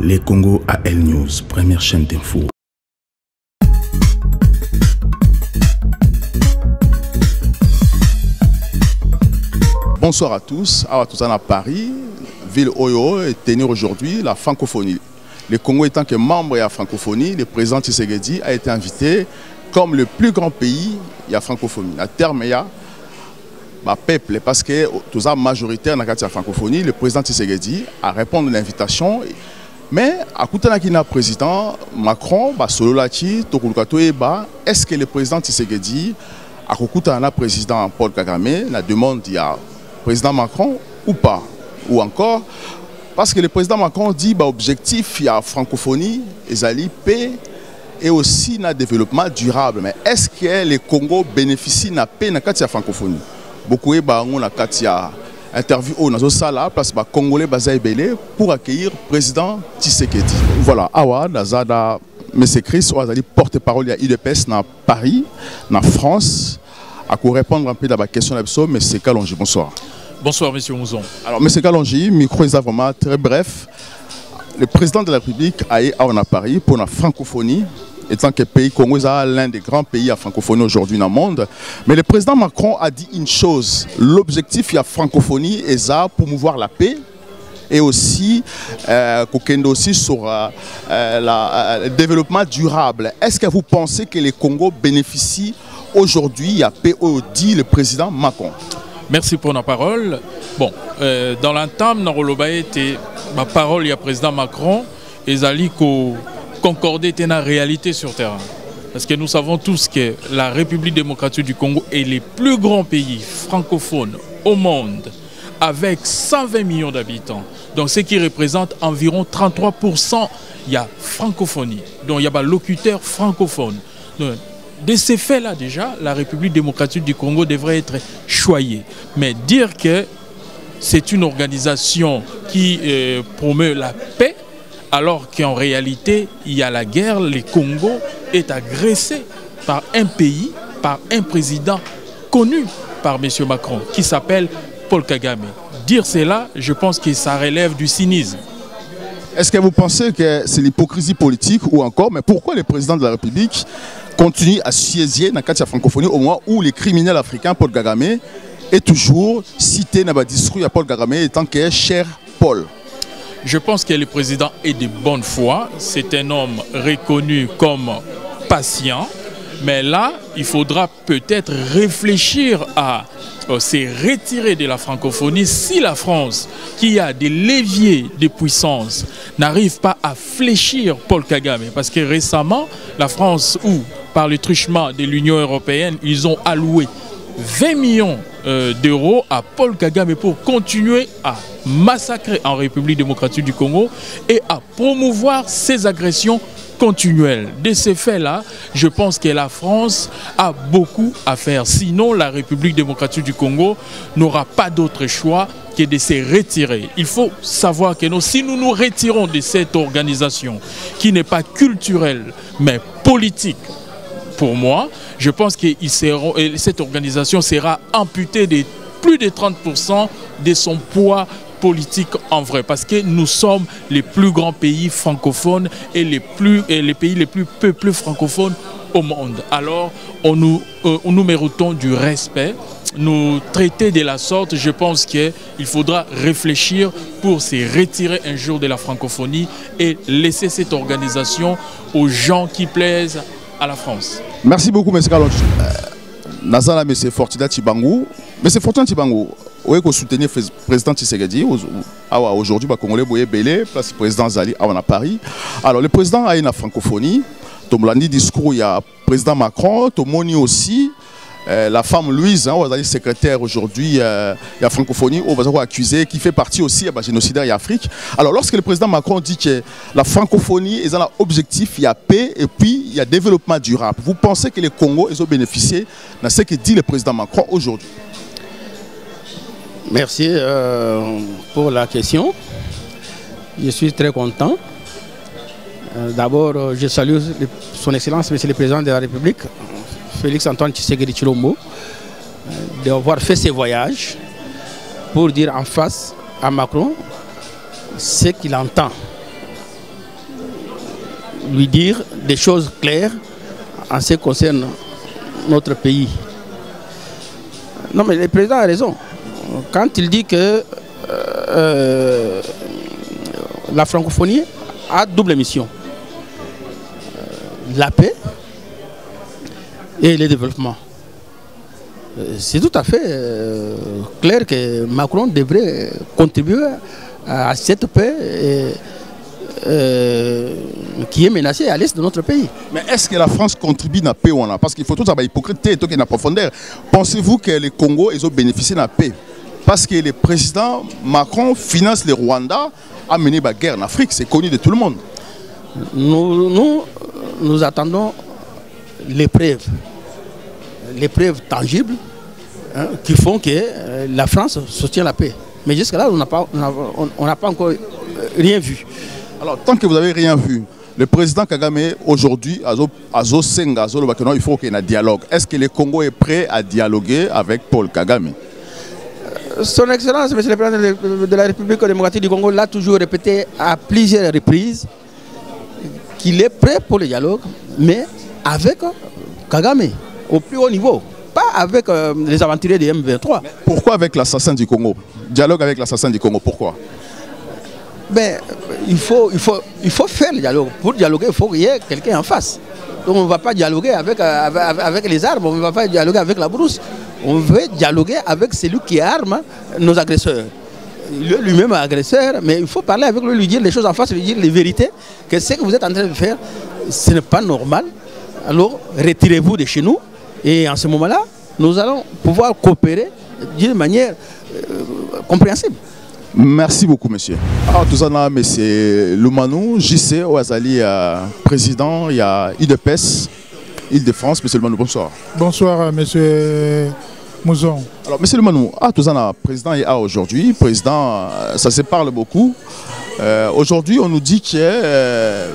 Les Congo AL News, première chaîne d'info. Bonsoir à tous à Paris, ville Oyo, et tenir aujourd'hui la francophonie. Le Congo étant que membre de la francophonie, le président Tshisekedi a été invité comme le plus grand pays de la francophonie. À terme, il y a le peuple, parce que tout ça majoritaire dans la francophonie, le président Tshisekedi a répondu à l'invitation. Mais à côté de le président Macron, est-ce que le président Tshisekedi a écouté le président Paul Kagame, la demande du président Macron ou pas? Ou encore, parce que le président Macron dit que l'objectif de la francophonie est la paix et aussi le développement durable. Mais est-ce que le Congo bénéficie de la paix dans la francophonie? Beaucoup de gens interview au Nazosala, place ba Congolais basé pour accueillir le président Tshisekedi. Voilà, Awa, Nazada, M. Chris, Oazali porte-parole de l'UDPS dans Paris, en France, à répondre un peu à la question de M. Kalonji. Bonsoir. Bonsoir, M. Mouzon. Alors, M. Kalonji, micro est vraiment très bref. Le président de la République a été à Paris pour la francophonie. Étant que le pays Congo est l'un des grands pays à francophonie aujourd'hui dans le monde. Mais le président Macron a dit une chose. L'objectif de la francophonie est de promouvoir la paix et aussi, sur le développement durable. Est-ce que vous pensez que le Congo bénéficie aujourd'hui de la paix, dit le président Macron? Merci pour la parole. Bon, dans l'entame, ma parole, il y a le président Macron et Zaliko concorder est une réalité sur terrain. Parce que nous savons tous que la République démocratique du Congo est le plus grand pays francophone au monde, avec 120 millions d'habitants. Donc ce qui représente environ 33%, il y a francophonie. Donc il y a des locuteurs francophones. Donc, de ces faits-là déjà, la République démocratique du Congo devrait être choyée. Mais dire que c'est une organisation qui promeut la paix, alors qu'en réalité, il y a la guerre, le Congo est agressé par un pays, par un président connu par M. Macron, qui s'appelle Paul Kagame. Dire cela, je pense que ça relève du cynisme. Est-ce que vous pensez que c'est l'hypocrisie politique ou encore, mais pourquoi le président de la République continue à siéger dans la francophonie au moment où les criminels africains, Paul Kagame, est toujours cité dans le discours à Paul Kagame étant que cher Paul? Je pense que le président est de bonne foi. C'est un homme reconnu comme patient. Mais là, il faudra peut-être réfléchir à se retirer de la francophonie si la France, qui a des leviers de puissance, n'arrive pas à fléchir Paul Kagame. Parce que récemment, la France, par le truchement de l'Union européenne, ils ont alloué 20 millions d'euros à Paul Kagame pour continuer à massacrer en République démocratique du Congo et à promouvoir ces agressions continuelles. De ces faits-là, je pense que la France a beaucoup à faire. Sinon, la République démocratique du Congo n'aura pas d'autre choix que de se retirer. Il faut savoir que si nous nous retirons de cette organisation qui n'est pas culturelle mais politique, pour moi, je pense que cette organisation sera amputée de plus de 30% de son poids politique en vrai. Parce que nous sommes les plus grands pays francophones et les pays les plus peuplés francophones au monde. Alors, nous méritons du respect. Nous traiter de la sorte, je pense qu'il faudra réfléchir pour se retirer un jour de la francophonie et laisser cette organisation aux gens qui plaisent à la France. Merci beaucoup, M. Kalonji. Nazala, M. Fortuna Tshibangou. M. Fortuna Tshibangou, vous avez soutenu le président Tshisekedi. Aujourd'hui, les Congolais sont belé, place président Zali à Paris. Alors, le président a une francophonie. Tout le discours, il y a le président Macron, tout le monde aussi. La femme Louise, secrétaire aujourd'hui de la francophonie, on va accuser, qui fait partie aussi du génocide en Afrique. Alors lorsque le président Macron dit que la francophonie est un objectif, il y a paix et puis il y a développement durable, vous pensez que le Congo ont bénéficié de ce que dit le président Macron aujourd'hui? Merci pour la question. Je suis très content. D'abord, je salue son Excellence, Monsieur le Président de la République, Félix-Antoine Tshisekedi Tshilombo, d'avoir fait ce voyage pour dire en face à Macron ce qu'il entend lui dire des choses claires en ce qui concerne notre pays. Non, mais le président a raison. Quand il dit que la francophonie a double mission. La paix et le développement. C'est tout à fait clair que Macron devrait contribuer à cette paix qui est menacée à l'est de notre pays. Mais est-ce que la France contribue à la paix ou non? Parce qu'il faut tout ça, hypocrite et tout en profondeur. Pensez-vous que le Congo ils ont bénéficié de la paix? Parce que le président Macron finance le Rwanda à mener la guerre en Afrique, c'est connu de tout le monde. Nous attendons les preuves tangibles qui font que la France soutient la paix. Mais jusqu'à là, on n'a pas encore rien vu. Alors, tant que vous n'avez rien vu, le président Kagame, aujourd'hui, il faut qu'il y ait un dialogue. Est-ce que le Congo est prêt à dialoguer avec Paul Kagame? Son Excellence, Monsieur le Président de la République démocratique du Congo, l'a toujours répété à plusieurs reprises qu'il est prêt pour le dialogue, mais avec Kagame, au plus haut niveau, pas avec les aventuriers de M23. Mais pourquoi avec l'assassin du Congo? Dialogue avec l'assassin du Congo, pourquoi? Ben, il faut faire le dialogue. Pour dialoguer, il faut qu'il y ait quelqu'un en face. Donc on ne va pas dialoguer avec les armes, on ne va pas dialoguer avec la brousse. On veut dialoguer avec celui qui arme nos agresseurs. Lui-même est agresseur, mais il faut parler avec lui, lui dire les choses en face, lui dire les vérités, que ce que vous êtes en train de faire, ce n'est pas normal. Alors retirez-vous de chez nous et en ce moment-là, nous allons pouvoir coopérer d'une manière compréhensible. Merci beaucoup, monsieur. Alors, tout ça, monsieur Lumanou, JC, Ouazali, président, il y a IDPS, Île-de-France. Monsieur Lumanou, bonsoir. Bonsoir, monsieur Mouzon. Alors, monsieur Lumanou, tout ça, président est aujourd'hui. Président, ça se parle beaucoup. Aujourd'hui, on nous dit que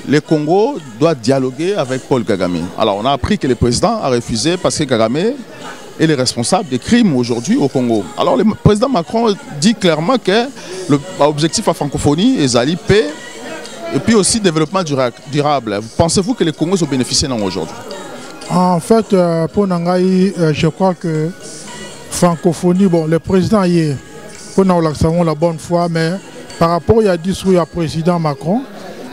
le Congo doit dialoguer avec Paul Kagame. Alors, on a appris que le président a refusé parce que Kagame est le responsable des crimes aujourd'hui au Congo. Alors le président Macron dit clairement que l'objectif à francophonie est la paix et puis aussi développement durable. Pensez-vous que les Congos ont bénéficié aujourd'hui? En fait, pour Nangaï, je crois que francophonie, bon, le président y est, pour nous la bonne foi, mais par rapport à discours du président Macron,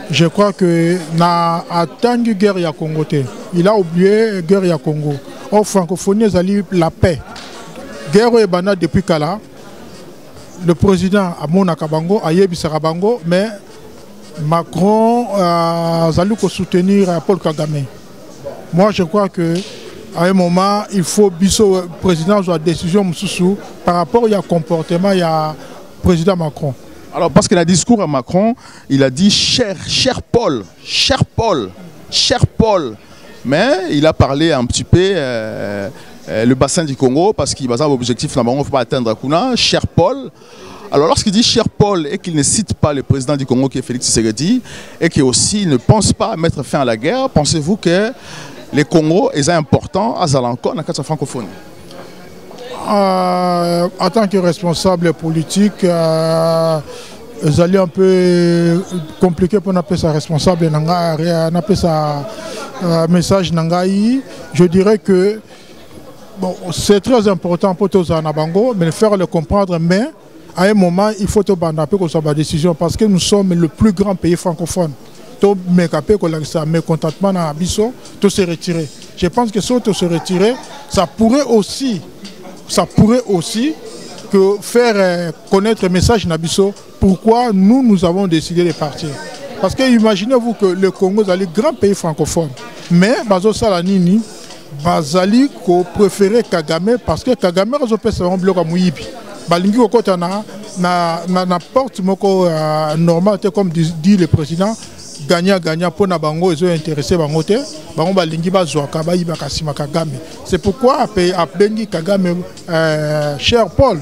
je crois que n'a atteint guerre à Congo. Il a oublié guerre à Congo. Or, francophonie, la paix. Guerre est banale depuis Kala. Le président Amona Kabango, Ayebi Sarabango, mais Macron a soutenir Paul Kagame. Moi, je crois qu'à un moment, il faut que le président soit décision par rapport au comportement du président Macron. Alors, parce que le discours à Macron, il a dit cher Paul, cher Paul, cher Paul. Mais il a parlé un petit peu le bassin du Congo parce qu'il a un objectif, il ne faut pas atteindre Kuna, cher Paul. Alors lorsqu'il dit cher Paul et qu'il ne cite pas le président du Congo qui est Félix Tshisekedi et qu'il aussi ne pense pas mettre fin à la guerre, pensez-vous que le Congo est important à Zalanko dans la francophonie? En tant que responsable politique, c'est un peu compliqué pour appeler ça responsable, appeler ça message Nangaï. Je dirais que bon, c'est très important pour tous en Abango, mais faire le comprendre, mais à un moment, il faut que soit ma décision parce que nous sommes le plus grand pays francophone. Mais mécontentement dans Abisso, tout se retirer. Je pense que si tout se retirer, ça pourrait aussi que faire connaître le message Nabiso, pourquoi nous avons décidé de partir. Parce que imaginez-vous que le Congo est le grand pays francophone. Mais Bazo Salanini, Bazali ko préféré Kagame parce que Kagame a fait un bloc à Mouyibi. Balingi au côté na porte moko normal comme dit le président. Gagnant pour Nabango, ils ont intéressé Bangote, Bango Balingi Bazoaka, Baïba Kasima Kagame. C'est pourquoi à Bengi Kagame, cher Paul,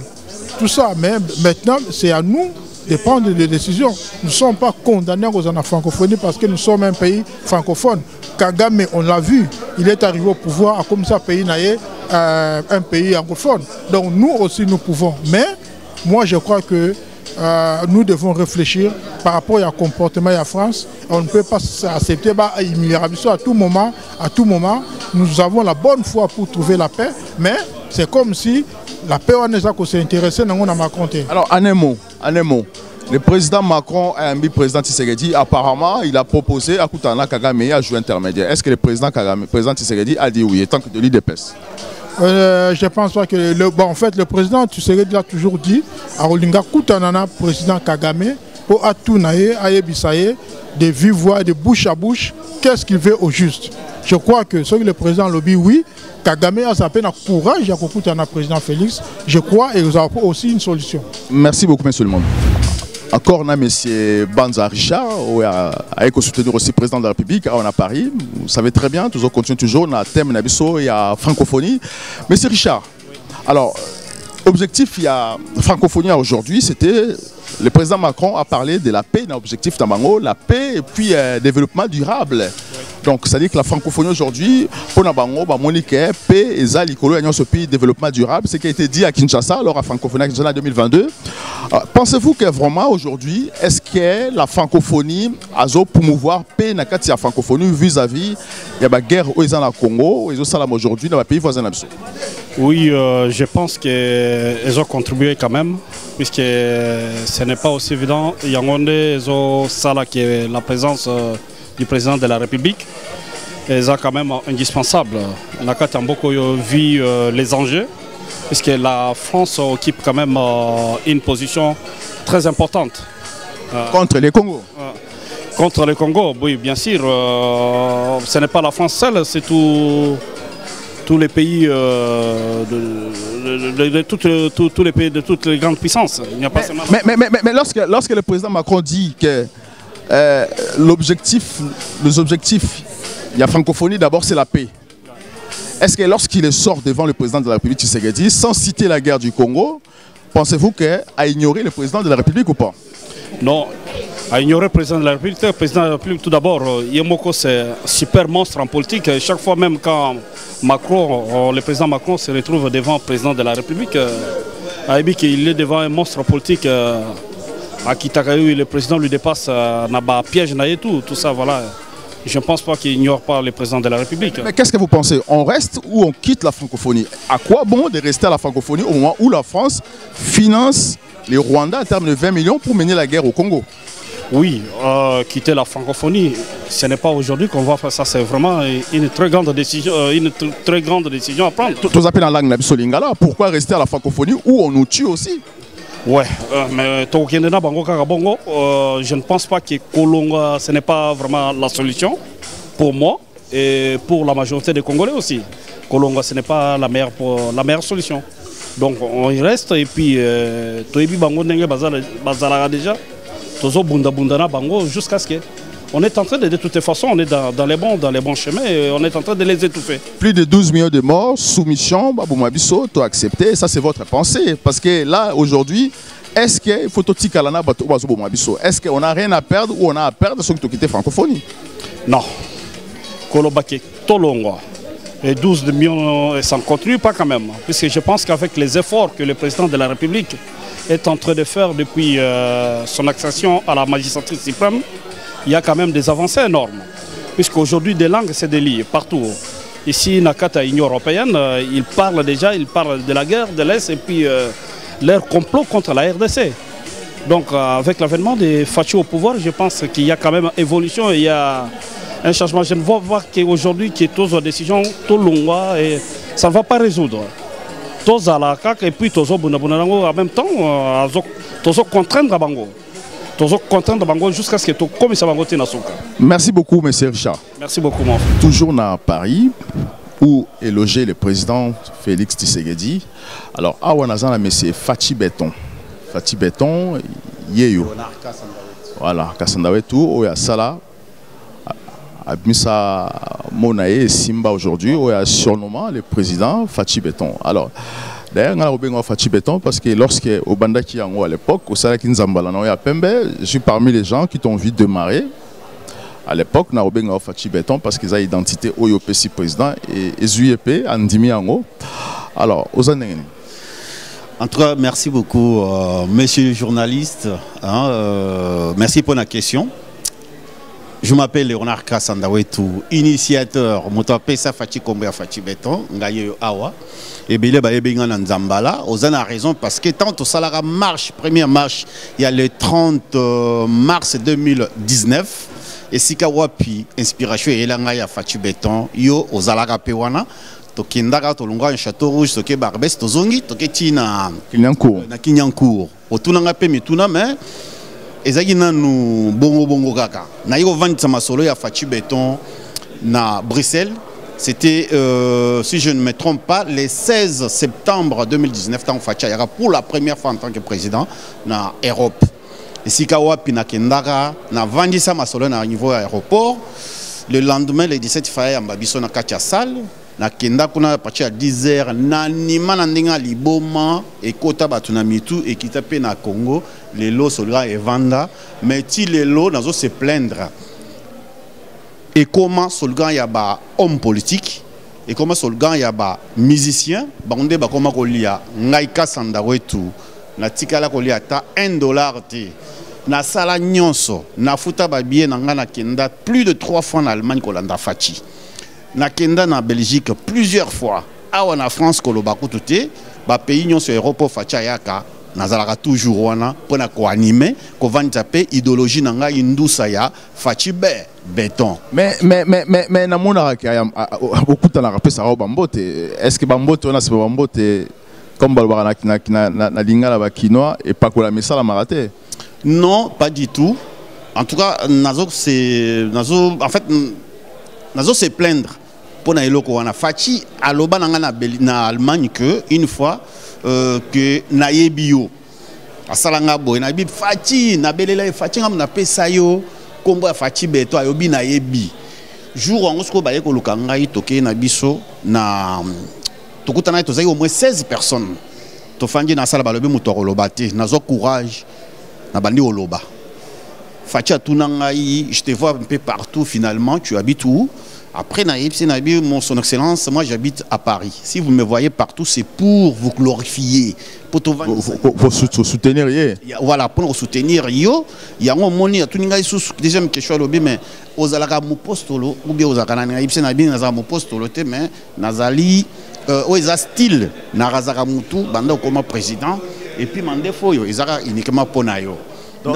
tout ça, mais maintenant c'est à nous de prendre des décisions. Nous ne sommes pas condamnés aux en francophonie parce que nous sommes un pays francophone. Kagame, on l'a vu, il est arrivé au pouvoir comme ça, pays un pays anglophone. Donc nous aussi nous pouvons. Mais moi je crois que nous devons réfléchir par rapport au comportement de la France, on ne peut pas accepter à tout moment. Nous avons la bonne foi pour trouver la paix, mais c'est comme si la paix on est intéressé dans Macron. Alors, en un mot, le président Macron a mis le président Tshisekedi. Apparemment, il a proposé à Koutana Kagame à jouer intermédiaire. Est-ce que le président Tshisekedi a dit oui, tant que de l'IDPS? Je pense pas que en fait, le président Tshisekedi a toujours dit à Rolinga Koutana, président Kagame, pour Atounaye, Ayebisaye, de vive voix, de bouche à bouche, qu'est-ce qu'il veut au juste. Je crois que ce que le président lobby, oui, Kagame a sa peine à courage à Koutana, président Félix. Je crois et nous avons aussi une solution. Merci beaucoup, monsieur le monde. Encore, on a M. Banza Richard, qui a soutenu aussi le président de la République, on a Paris. Vous savez très bien, toujours continue toujours, on a thème Nabiso, il y a francophonie. Monsieur Richard, alors, objectif, il y a francophonie aujourd'hui, c'était, le président Macron a parlé de la paix, l'objectif Tamango, la paix et puis développement durable. Donc, c'est-à-dire que la francophonie aujourd'hui, pour Nabango, Monique, paix et Zalikolo, et ce pays développement durable, ce qui a été dit à Kinshasa, lors de la francophonie en 2022. Pensez-vous que vraiment aujourd'hui, est-ce que la francophonie a promouvoir paix dans la francophonie vis-à-vis de la guerre au Congo, et aujourd'hui dans les pays voisins? Oui, je pense qu'ils ont contribué quand même, puisque ce n'est pas aussi évident. Il y a la présence du président de la République, et c'est quand même indispensable. On a beaucoup vu les enjeux, puisque la France occupe quand même une position très importante. Contre les Congos. Contre les Congos, oui, bien sûr. Ce n'est pas la France seule, c'est tous les pays tous les pays de toutes les grandes puissances. Il n'y a pas seulement... mais lorsque le président Macron dit que les objectifs, il y a francophonie, d'abord c'est la paix. Est-ce que lorsqu'il sort devant le président de la République Tshisekedi, sans citer la guerre du Congo, pensez-vous qu'il a ignoré le président de la République ou pas? Non, à ignorer le président de la République. Le président de la République, tout d'abord, Yemoko, c'est un super monstre en politique. Chaque fois, même quand le président Macron se retrouve devant le président de la République, il est devant un monstre politique. À Kitakayu, le président lui dépasse, n'a pas piège, tout ça, voilà. Je ne pense pas qu'il ignore pas le président de la République. Mais qu'est-ce que vous pensez? On reste ou on quitte la francophonie? À quoi bon de rester à la francophonie au moment où la France finance les Rwandais en termes de 20 millions pour mener la guerre au Congo? Oui, quitter la francophonie, ce n'est pas aujourd'hui qu'on va faire ça. C'est vraiment une très grande décision, à prendre. Tout ça dans la langue Lingala. Pourquoi rester à la francophonie où on nous tue aussi? Ouais, mais je ne pense pas que Kolonga, ce n'est pas vraiment la solution pour moi et pour la majorité des Congolais aussi. Kolonga, ce n'est pas la meilleure solution. Donc on y reste et puis Toyebi Bango Nenge Bazala déjà, Tozo Bunda Bundana Bango jusqu'à ce que. On est en train de toutes les façons, on est dans les bons chemins et on est en train de les étouffer. Plus de 12 millions de morts, soumission, Baboumabiso, tu as accepté, ça c'est votre pensée. Parce que là, aujourd'hui, est-ce qu'il faut tout Kalana Baboumabiso? Est-ce qu'on n'a rien à perdre ou on a à perdre ceux qui ont quitté francophonie? Non. Kolobake, Tolongo. Et 12 millions, ça ne continue pas quand même. Puisque je pense qu'avec les efforts que le président de la République est en train de faire depuis son accession à la magistrature suprême, il y a quand même des avancées énormes. Puisqu'aujourd'hui, des langues, c'est des lits partout. Ici, Nakata, Union européenne, ils parlent de la guerre de l'Est et puis leur complot contre la RDC. Donc, avec l'avènement des Fachi au pouvoir, je pense qu'il y a quand même une évolution, il y a un changement. Je ne vois pas qu'aujourd'hui, qu'il y ait toutes les décisions, tout longues, et ça ne va pas résoudre. Tous à la CAC et puis tous en même temps, tous contraindre à Bango. Jusqu'à ce que tout comme ça va voter dans son cas. Merci beaucoup, M. Richard. Merci beaucoup, mon frère. Toujours à Paris, où est logé le président Félix Tshisekedi. Alors, à Wanazan, M. Fachi Béton. Fachi Béton, Yeyo. Voilà, Kassandawe tout, Oya Sala, Abmisa Monae et Simba aujourd'hui, Oya surnommant le président Fachi Béton. Alors, d'ailleurs, on a Fachi Béton parce que lorsque au Bandaki à l'époque, au Salaki Nzambala, je suis parmi les gens qui ont envie de marrer. À l'époque, on a Fachi Béton parce qu'ils ont identité OYOPC président et ZUEP, Andimi Ango. Alors, aux années. En tout cas, merci beaucoup, monsieur le journaliste. Merci pour la question. Je m'appelle Léonard Kassandawetou, initiateur Motapesa Fachi Kombea Fachi Beton, Ngaye Awa. Et bien, il y a Nzambala. Vous avez raison parce que tant que Salara marche, première marche, il y a le 30 mars 2019. Et si Kawapi, inspiration, et Langaya Fachi Beton, yo, aux Alara Pewana. Tokendaka tolongwa un château rouge toke barbes tozongi toketi na Kinyancourt otunanga pe mituna mais ezaki nanu bongo kaka na yo vendre masolo ya Fachi Beton na Bruxelles. C'était si je ne me trompe pas le 16 septembre 2019 tant Fachi Ayaka pour la première fois en tant que président na Europe. Et si kawapi na kendaka na vendre masolo na niveau aéroport. Le lendemain le 17 février en babiso na katia salle na kenda kuna à partir à 10h na nima na ndinga liboma et kota batuna mitu et kitape na Congo les lots solga et vanda mais ti les lots nazo se plaindre et comment solga ya ba homme politique et comment solga ya ba musicien bande ba comment kolia ngai Kassandawetu na tikala kolia ta $1 te na sala nyonso na futa ba bien na ngana kenda plus de 3 fois en Allemagne kolanda Fachi. Na kenda na Belgique plusieurs fois. Awa na France kolobaku tuté, ba pays nyon sur Europe Fachi Ayaka nazalaka toujours wana pona ko animer ko vanja pe idéologie nanga indusa ya Fachi Beton. Mais na mona ka beaucoup na rapé ça bambote. Est-ce que bambote on a ce bambote comme balbara na lingala ba quinoa et pas ko la mesala maraté? Non, pas du tout. En tout cas, nazo se plaindre pour na eloko wana Fachi aloba na Allemagne que une fois que na yebio asalanga boy na bi Fachi na belela Fachi ngam na pesa yo kombo ya Fachi Beton ayobi na yebi jour on sko baye ko lukanga itoke na biso na tokutana tozai au moins 16 personnes to fandi na sala balobi muto koloba te nazo courage na bandi oloba Fachi atunangai je te vois un peu partout finalement tu habites où? Après, son excellence, moi j'habite à Paris. Si vous me voyez partout, c'est pour vous glorifier. Pour soutenir. Voilà, pour vous soutenir. Il y a un moment, deuxième question, mais aux alaka mon postolo, ou bien aux alaka mon postolo, mais nazali, aux style, narazaka mutu, banda comme président, et puis mandefo, ils ont uniquement ponayo. Donc,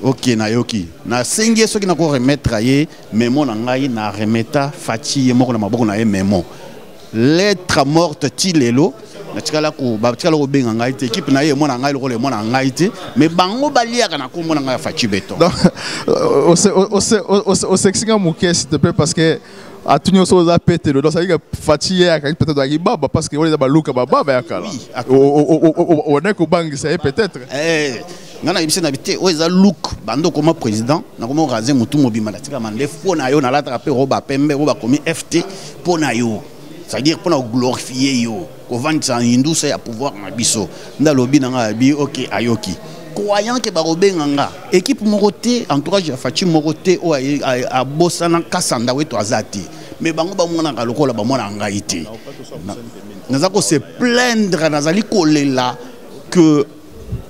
ok na yoki na sengi soki na ko remettre ye memo na ngai na remeta Fachi ye moko na maboko na ye memo lettre morte ti lelo na tikala ko ba tikala ko benga ngai te équipe na ye mo na ngai le mo na ngai te mais bango baliaka na ko mo na ngai Fachi Beton. Au sexinga mouké s'il te plaît parce que à tout niveau sur la pète le donc ça dit que Fachi est peut-être à baba parce que on est dans Luka baba ya kala on est ko bang c'est peut-être ngana ibise na bité o eza look bando comme président na comme raser mutu mobima tika mande fona yo na la traper roba pembe roba komi FT pona yo c'est-à-dire pour glorifier yo ko vendre en industrie ya pouvoir na biso nda lobi na nga bi OK ayoki croyant que ba robenganga équipe moroté entourage ya Fachi moroté o a bosana Kassandawetu azati mais bango ba mona ka lokola ba mona ngaité nazako se plaindre nazali kolela que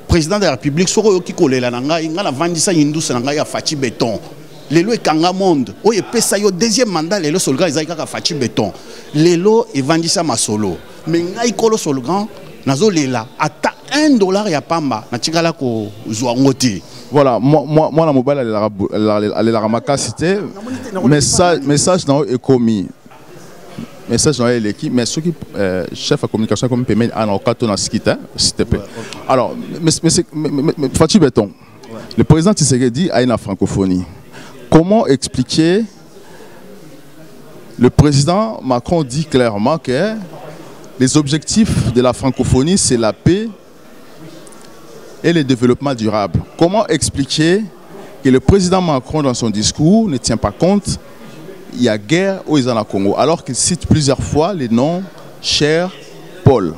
président de la République soko qui colle la nanga ingana vandisa industrie nanga ya Fachi Beton lelo ekanga monde o epesa yo deuxième mandat lelo solga ezaka ka Fachi Beton lelo evandisa masolo mais ngai kolo solgan nazo lela ata $1 ya pamba na tikala ko zwa ngoti. Voilà, moi la mobile elle la ramaka cité message dans est commis message dans l'équipe mais ceux qui chef de communication comme permet en occasion na skita s'il te plaît. Alors mais Fachi Beton le président Tshisekedi a une francophonie. Comment expliquer le président Macron dit clairement que les objectifs de la francophonie c'est la paix et le développement durable. Comment expliquer que le président Macron dans son discours ne tient pas compte il y a guerre au Congo alors qu'il cite plusieurs fois les noms cher Paul.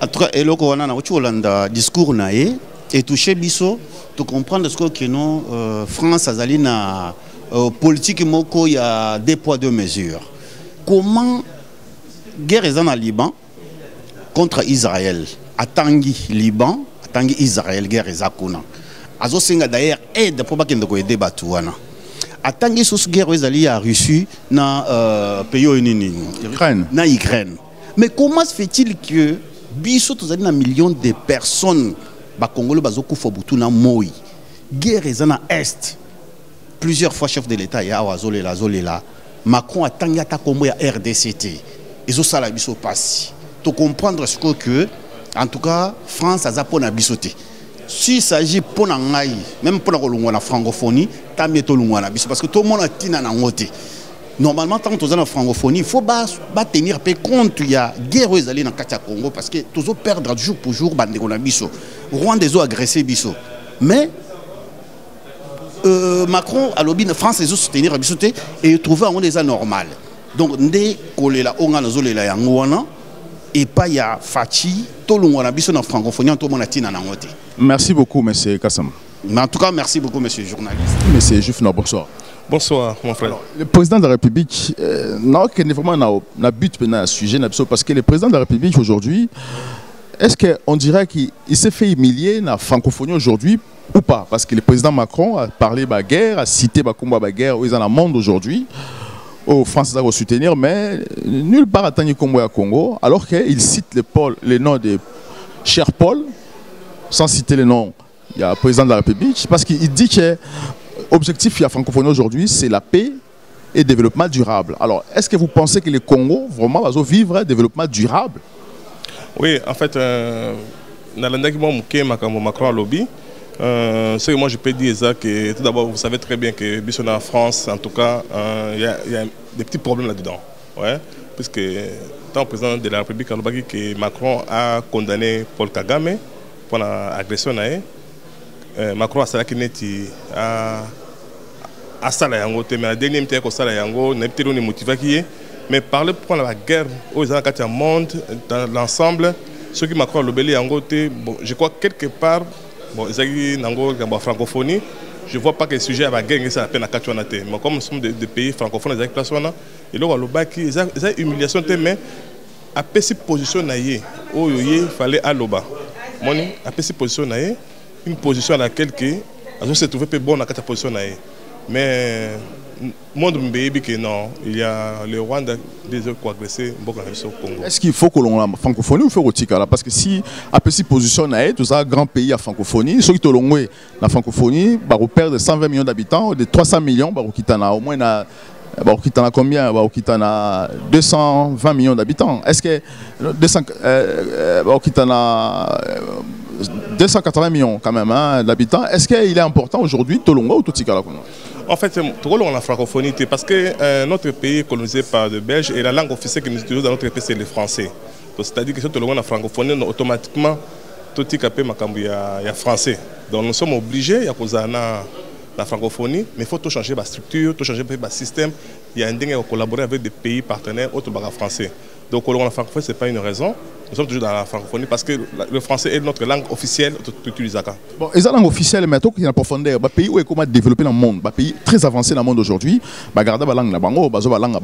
En tout cas, eloko wana na Holanda discours nae et toucher biso to comprendre ce que non France azali na politique moko il y a 2 poids 2 mesures. Comment guerre est en Liban contre Israël. Atangi Liban, atangi Israël, guerre ezakuna. Azo senga d'ailleurs aide pour pas qu'il ne aider Batouana. Atangi sous guerre ezali a Russie na pays Ukraine. Na Ukraine. Mais comment se fait-il que biso tous na millions de personnes ba Congolais bazo kufa butu na moi. Guerre ezana est. Plusieurs fois chef de l'État ya wazolela zolela. Macron atangi ata kombo ya RDCT. Ezo sala biso passi. To comprendre ce que en tout cas France a zapona bisoté. S'il s'agit pour n'angaï, même pour la francophonie, tant mieux tout le monde parce que tout le monde a tina n'angoté. Normalement, tant que tu es en francophonie, il faut tenir compte il y a guerre aux alliés dans le Congo parce que tous les perdre jour pour jour, bande on a biso. Rwanda des agressé biso. Mais Macron à l'objet de France les soutenir bisoté et trouver un des anormal. Donc dès qu'on la on a zolé la yangwana et pas ya fachi tout le monde a biso dans francophonie tout le monde a tina n'angoté. Merci beaucoup, M. Kassam. Mais en tout cas, merci beaucoup, monsieur le journaliste. M. Jufna, bonsoir. Bonsoir, mon frère. Alors, le président de la République, vraiment un but à un sujet, parce que le président de la République aujourd'hui, est-ce qu'on dirait qu'il s'est fait humilier dans la francophonie aujourd'hui ou pas? Parce que le président Macron a parlé de la guerre, a cité le combat de la guerre, ils en ont le monde aujourd'hui. Aux Français à soutenir, mais nulle part atteint le combat à Congo, alors qu'il cite les noms de cher Paul, sans citer le nom, il y a le président de la République, parce qu'il dit que l'objectif de la francophonie aujourd'hui, c'est la paix et le développement durable. Alors, est-ce que vous pensez que le Congo vraiment va vivre un développement durable? Oui, en fait, Macron a lobby. Ce que moi je peux dire, c'est que tout d'abord, vous savez très bien que Bisson en France, en tout cas, il y a des petits problèmes là-dedans. Ouais, puisque tant le président de la République que Macron a condamné Paul Kagame pour l'agression. Macron a salé qui a salé yango, mais la dernière minute qu'il a salé yango, n'a pas été motivé. Mais parler pour la guerre aux États monde dans l'ensemble, ce qui Macron a lobby yango, bon, je crois quelque part. Bon, la francophonie, je ne vois pas que le sujet à la guerre est la peine à Kachouanate. Mais comme nous sommes des pays francophones, il y a une humiliation, mais à cette position, il fallait à l'Oba. À cette position, une position à laquelle on se trouve bon dans cette position. Mais monde que non, il y a le Rwanda des autres qui ont agressé au Congo. Est-ce qu'il faut que l'on la francophonie ou faut que parce que si après cette position tout ça grand pays à francophonie, ceux qui ont la francophonie, bah on perd de 120 millions d'habitants, de 300 millions, bah on au moins na combien, bah on 220 millions d'habitants. Est-ce que 280 millions quand même d'habitants. Est-ce qu'il est important aujourd'hui Tolongo ou Totikala? En fait, Tolongo la francophonie parce que notre pays est colonisé par des Belges et la langue officielle que nous utilisons dans notre pays c'est le français. C'est-à-dire que si Tolongo la francophonie, automatiquement Totikapé makambu ya français. Donc nous sommes obligés à cause la francophonie, mais il faut tout changer la structure, tout changer le système. Il y a un dingue à collaborer avec des pays partenaires autres que français. Donc la francophonie, ce n'est pas une raison. Nous sommes toujours dans la francophonie parce que le français est notre langue officielle utilisée. Bon, et la langue officielle, mais il y a une profondeur. Le pays où est comment développer dans le monde, le pays très avancé dans le monde aujourd'hui, regardez la langue la bango, la langue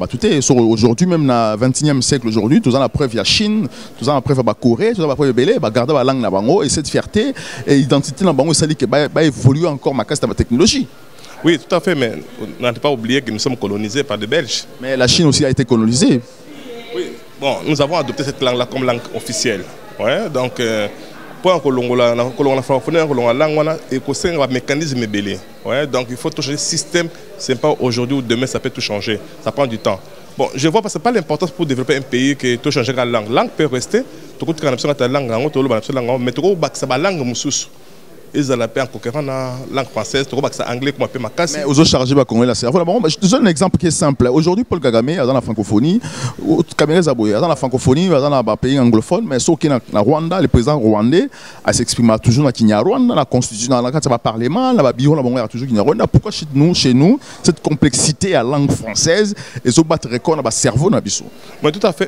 aujourd'hui même dans le 21e siècle aujourd'hui, tout ça la preuve il y a Chine, tout ça la preuve la Corée, tout ça la preuve belé, regardez la langue la bango et cette fierté et identité la bango ça dit que va évoluer encore ma casse de la technologie. Oui, tout à fait, mais on n'a pas oublié que nous sommes colonisés par des Belges. Mais la Chine aussi a été colonisée. Oui, bon, nous avons adopté cette langue-là comme langue officielle. Ouais, donc, pour que la francophonie, la langue, et que c'est un mécanisme belé. Ouais, donc, il faut tout changer le système. Ce n'est pas aujourd'hui ou demain, ça peut tout changer. Ça prend du temps. Bon, je vois que ce n'est pas l'importance pour développer un pays que tout changer la langue. La langue peut rester. Tout le monde a la langue, mais tout le monde a la langue moussous. Ils ont la paix en conquérant la langue française, tout le monde a anglais, comme on ma casse. Mais aux autres chargés, Congo la cerveau. Je te donne un exemple qui est simple. Aujourd'hui, Paul Kagame est dans la francophonie, Cameroun Zaboye dans la francophonie, dans le pays anglophone, mais sauf qu'il y a le Rwanda, le président rwandais, s'exprime toujours dans Kinyarwanda, dans la constitution, dans le parlement, dans le bureau, il y a toujours Kinyarwanda. Pourquoi chez nous, cette complexité à langue française et ce battre record dans le cerveau dans Bissau? Mais tout à fait.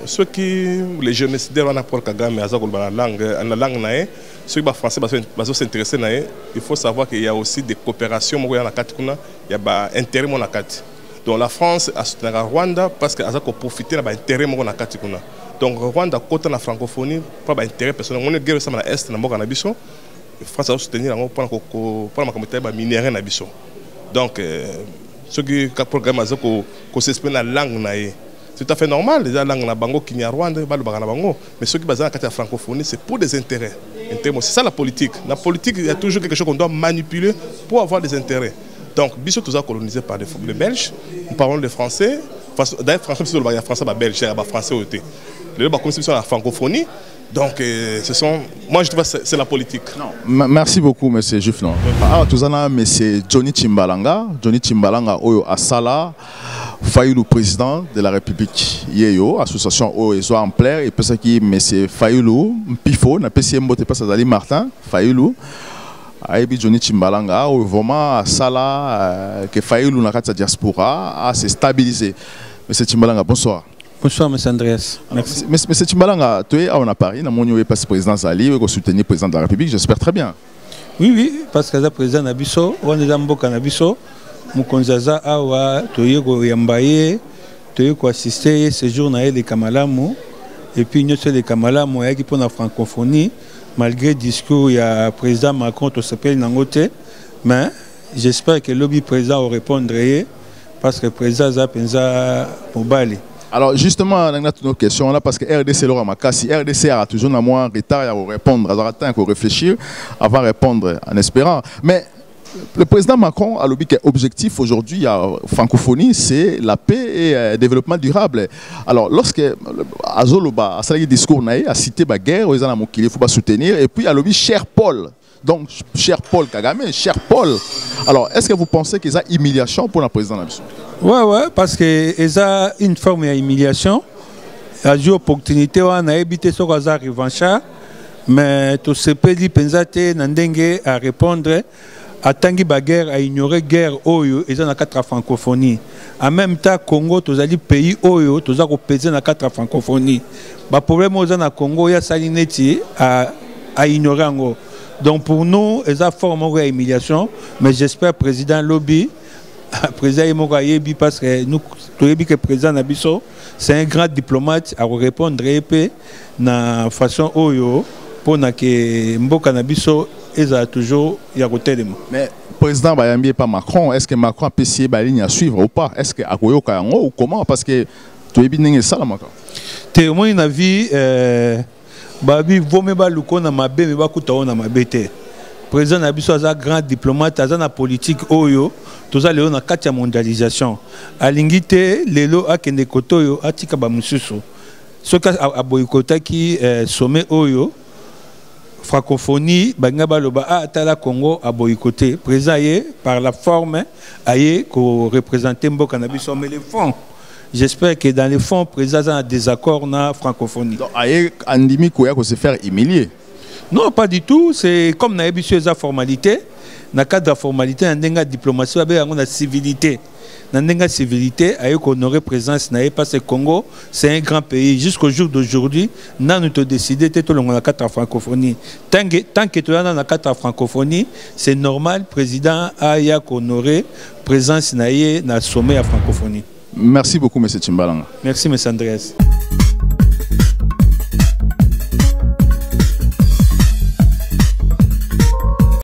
Ceux qui, les génocidaires, on a Paul Kagame, la langue, ceux qui sont français, s'intéresser, il faut savoir qu'il y a aussi des coopérations, il y a des intérêts. Donc la France a soutenu le Rwanda parce qu'elle a profité de l'intérêt. Donc Donc Rwanda côté la francophonie pas intérêt personnel. On est guerre ça na est na mboka na biso. France a soutenir pour la communauté minérale na biso. Donc ce qui le programme a ko s'exprime la langue na c'est tout à fait normal, les langues na bango qui n'y a Rwanda, mais ceux qui basent dans la francophonie, c'est pour des intérêts. C'est ça la politique. La politique, il y a toujours quelque chose qu'on doit manipuler pour avoir des intérêts. Donc, Bissot tout ça colonisé par les Belges, nous parlons les Français. D'ailleurs, Français, il y a Français, Belge, il y a Français aussi. Les deux, comme c'est la francophonie. Donc, moi je trouve que c'est la politique. Non. Merci beaucoup, M. Jufflon. Alors, tout ça, M. Johnny Tshimbalanga. Johnny Tshimbalanga, Asala, Fayulu, président de la République. Yeyo, association Oezo Amplaire, et puis ça qui M. Fayulu, Pifo, n'a pas si mbote pas Sadali Martin, Fayulu. Aïbi Johnny Tshimbalanga, vraiment Asala, que Fayulu n'a pas diaspora, à se stabiliser. M. Tshimbalanga, bonsoir. Bonsoir, M. Andreas. Merci. M. Tshimbalanga, tu es à Paris, dans mon niveau, pas président Zali, vous soutenez le président de la République, j'espère très bien. Oui, parce que le président Nabiso, on est dans Mboka Nabiso, Moukonzaza Awa, Toyego Yambaye, Toyego assister ce jour na les Kamalamu, et puis nous sommes les Kamalamu, qui pour la francophonie, malgré le discours, il y a le président Macron, tout s'appelle Nangote, mais j'espère que le lobby président va répondre, parce que le président Zapenza Mobali. Alors justement, on a toutes nos questions là parce que RDC Laura Makassi, RDC a toujours un moins retard à répondre, à attendre, à réfléchir avant de répondre en espérant. Mais le président Macron a l'objectif objectif aujourd'hui à francophonie, c'est la paix et le développement durable. Alors lorsque Azoloba a salé discours a cité la guerre, il faut pas soutenir et puis à l'objectif cher Paul. Donc cher Paul Kagame, cher Paul. Alors est-ce que vous pensez qu'il y a humiliation pour le président Nabiso? Oui, parce qu'il y a une forme d'humiliation. Il y a une opportunité on a évité ce hasard revanchard, mais tout ce pays pensate n'andenge à répondre à tangi baguerre à ignorer guerre oyo et dans la quatre francophonie. En même temps, Congo tous les pays oyo tous a repésé dans la quatre francophonie. Le problème au Congo il y a salineti à ignorer en. Donc pour nous, il y a une forme d'humiliation, mais j'espère président lobby. Président Mogayebi parce que nous que le président Nabiso c'est un grand diplomate à répondre de la façon oyo pour que Mboka Nabiso est toujours yakotelema. Mais président Bayambi pas Macron, est-ce que Macron a essayé la ligne à suivre ou pas? Est-ce que Akoyo Kayango ou comment? Parce que tu es bien ça là Macron. Témoin une vie babi vome ba luko na mabe me ba kuta na mabete. Président Nabiso est un grand diplomate, est un politique oyo. Tous les gens qui ont mondialisation. À l'ingité, les gens qui ont kotoyo atika ba mususu. Ce qui a boycotté qui sommet oyo francophonie banga baloba atala Congo a boycotté. Président par la forme aye ko représenter Mboka Nabiso mais les fonds. J'espère que dans les fonds président a un désaccord na francophonie. Donc aye andimi koya ko se faire humilier. Non, pas du tout. C'est comme dans les formalités. Dans le cadre de la formalité, dans la diplomatie, il y a une civilité. Dans la civilité, il y a une présence parce que le Congo, c'est un grand pays. Jusqu'au jour d'aujourd'hui, nous avons décidé de faire la carte francophonie. Tant que tu es dans la carte francophonie, c'est normal, le président a honoré la présence dans le sommet à francophonie. Merci beaucoup, M. Tshimbalanga. Merci, M. Andreas.